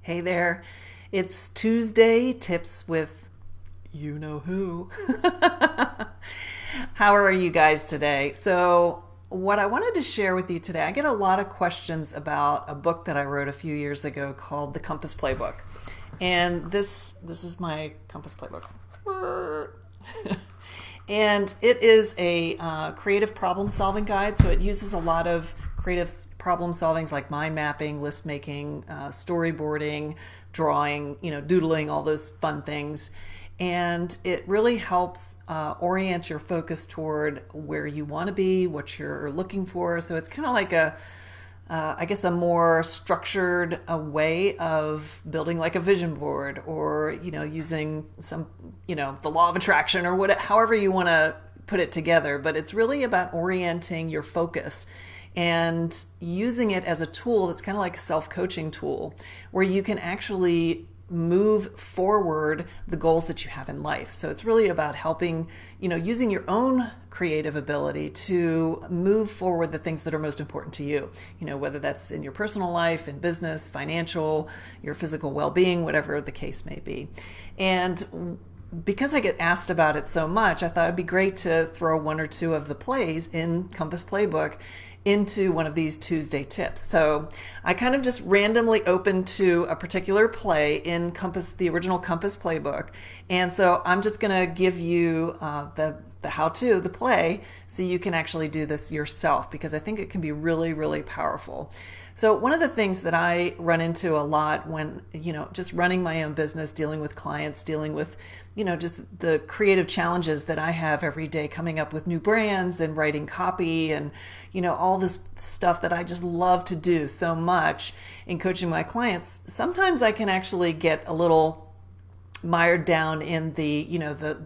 Hey there. It's Tuesday Tips with you know who. How are you guys today? So, what I wanted to share with you today, I get a lot of questions about a book that I wrote a few years ago called The Compass Playbook. And this is my Compass Playbook. And it is a creative problem solving guide. So it uses a lot of creative problem solvings like mind mapping, list making, storyboarding, drawing, doodling, all those fun things. And it really helps orient your focus toward where you want to be, what you're looking for. So it's kind of like I guess a more structured way of building like a vision board, or using some the law of attraction, or whatever, however you want to put it together. But it's really about orienting your focus and using it as a tool that's kind of like a self-coaching tool where you can actually move forward the goals that you have in life. So it's really about helping, using your own creative ability to move forward the things that are most important to you, whether that's in your personal life, in business, financial, your physical well-being, whatever the case may be. And because I get asked about it so much, I thought it'd be great to throw one or two of the plays in Compass Playbook into one of these Tuesday tips. So I kind of just randomly opened to a particular play in the original Compass Playbook. And so I'm just going to give you the how-to, the play, so you can actually do this yourself, because I think it can be really, really powerful. So one of the things that I run into a lot when, just running my own business, dealing with clients, dealing with, just the creative challenges that I have every day, coming up with new brands and writing copy and, all this stuff that I just love to do so much in coaching my clients. Sometimes I can actually get a little mired down in the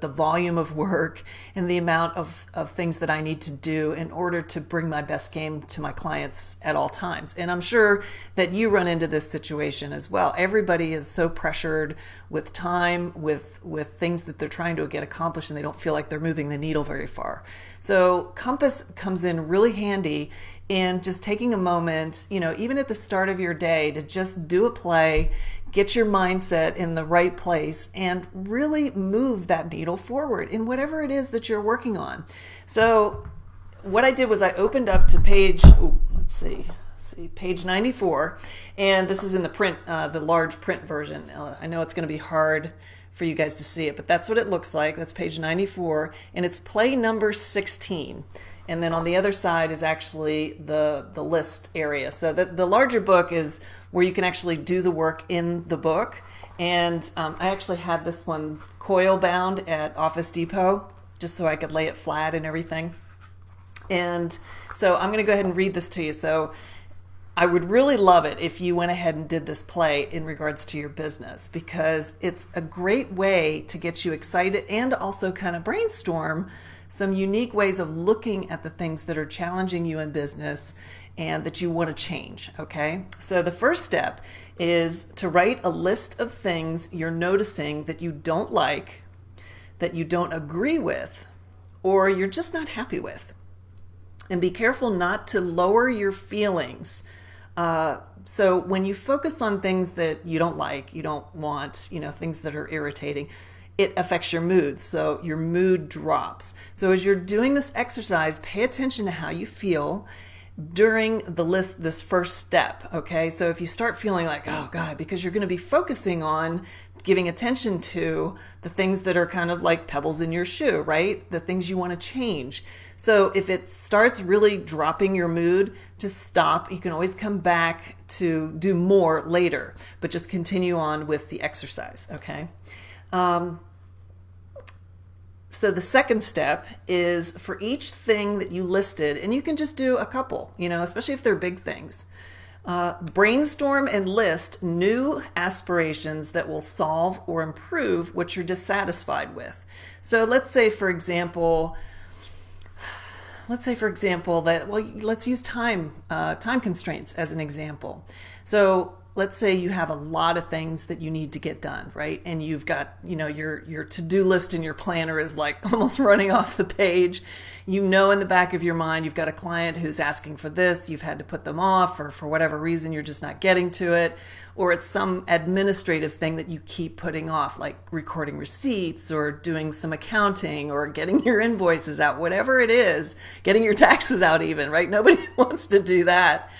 volume of work and the amount of things that I need to do in order to bring my best game to my clients at all times. And I'm sure that you run into this situation as well. Everybody is so pressured with time, with things that they're trying to get accomplished, and they don't feel like they're moving the needle very far. So Compass comes in really handy in just taking a moment, even at the start of your day, to just do a play, get your mindset in the right place, and really move that needle forward in whatever it is that you're working on. So what I did was I opened up to page 94, and this is in the print, the large print version. I know it's going to be hard for you guys to see it, but that's what it looks like. That's page 94, and it's play number 16. And then on the other side is actually the list area. So the larger book is where you can actually do the work in the book. And I actually had this one coil bound at Office Depot just so I could lay it flat and everything. And so I'm going to go ahead and read this to you. So I would really love it if you went ahead and did this play in regards to your business, because it's a great way to get you excited and also kind of brainstorm some unique ways of looking at the things that are challenging you in business and that you want to change, okay? So the first step is to write a list of things you're noticing that you don't like, that you don't agree with, or you're just not happy with. And be careful not to lower your feelings. So when you focus on things that you don't like, you don't want, things that are irritating, it affects your mood. So your mood drops. So as you're doing this exercise, pay attention to how you feel during this first step. Okay. So if you start feeling like, oh God, because you're going to be focusing on giving attention to the things that are kind of like pebbles in your shoe, right? The things you want to change. So if it starts really dropping your mood, just stop. You can always come back to do more later, but just continue on with the exercise. Okay. So the second step is for each thing that you listed, and you can just do a couple, especially if they're big things. Brainstorm and list new aspirations that will solve or improve what you're dissatisfied with. So let's say, for example, that, let's use time constraints as an example. So let's say you have a lot of things that you need to get done, right? And you've got, your to-do list in your planner is like almost running off the page. In the back of your mind, you've got a client who's asking for this, you've had to put them off, or for whatever reason, you're just not getting to it. Or it's some administrative thing that you keep putting off, like recording receipts or doing some accounting or getting your invoices out, whatever it is, getting your taxes out even, right? Nobody wants to do that.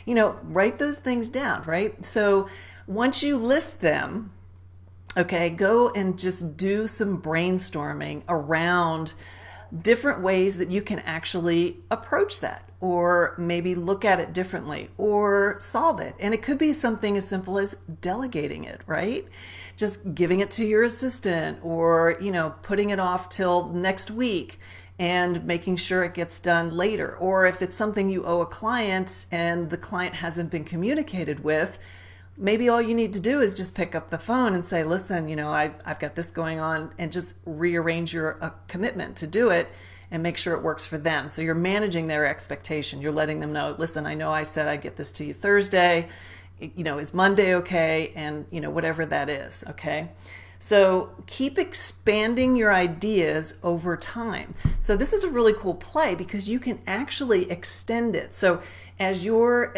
Write those things down, right? So once you list them, okay, go and just do some brainstorming around different ways that you can actually approach that, or maybe look at it differently or solve it. And it could be something as simple as delegating it, right? Just giving it to your assistant, or, putting it off till next week and making sure it gets done later. Or if it's something you owe a client and the client hasn't been communicated with, maybe all you need to do is just pick up the phone and say, listen, I've got this going on, and just rearrange your commitment to do it and make sure it works for them. So you're managing their expectation. You're letting them know, listen, I know I said I'd get this to you Thursday, is Monday okay? And, whatever that is, okay? So keep expanding your ideas over time. So this is a really cool play because you can actually extend it. So as you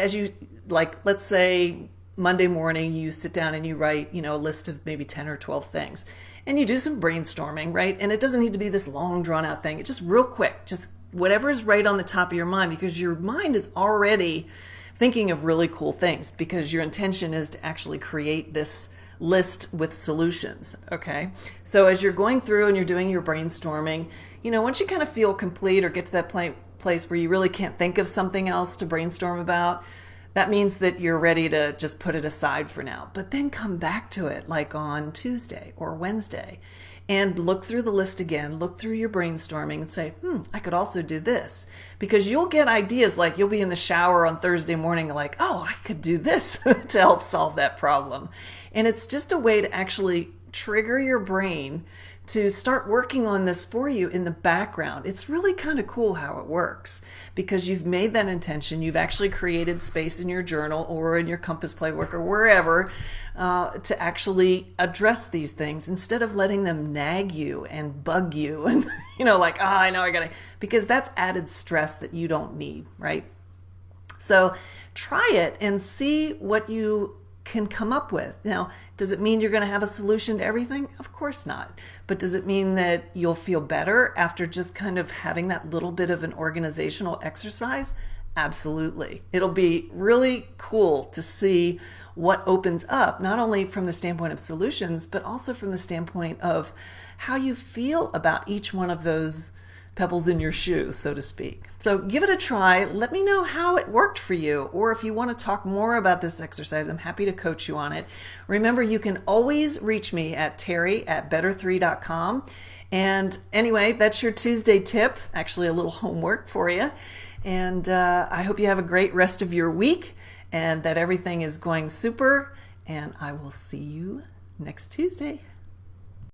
let's say Monday morning, you sit down and you write, a list of maybe 10 or 12 things, and you do some brainstorming, right? And it doesn't need to be this long drawn out thing. It's just real quick, just whatever is right on the top of your mind, because your mind is already thinking of really cool things, because your intention is to actually create this list with solutions. Okay. So as you're going through and you're doing your brainstorming, once you kind of feel complete or get to that place where you really can't think of something else to brainstorm about, that means that you're ready to just put it aside for now. But then come back to it like on Tuesday or Wednesday and look through the list again, look through your brainstorming and say, I could also do this. Because you'll get ideas, like you'll be in the shower on Thursday morning like, oh, I could do this to help solve that problem. And it's just a way to actually trigger your brain to start working on this for you in the background. It's really kind of cool how it works, because you've made that intention. You've actually created space in your journal or in your Compass Playbook or wherever to actually address these things, instead of letting them nag you and bug you and, I know I gotta, because that's added stress that you don't need, right? So try it and see what you can come up with. Now, does it mean you're going to have a solution to everything? Of course not. But does it mean that you'll feel better after just kind of having that little bit of an organizational exercise? Absolutely. It'll be really cool to see what opens up, not only from the standpoint of solutions, but also from the standpoint of how you feel about each one of those pebbles in your shoe, so to speak. So give it a try. Let me know how it worked for you, or if you want to talk more about this exercise, I'm happy to coach you on it. Remember, you can always reach me at terry@better3.com. And anyway, that's your Tuesday tip, actually a little homework for you. And I hope you have a great rest of your week and that everything is going super. And I will see you next Tuesday.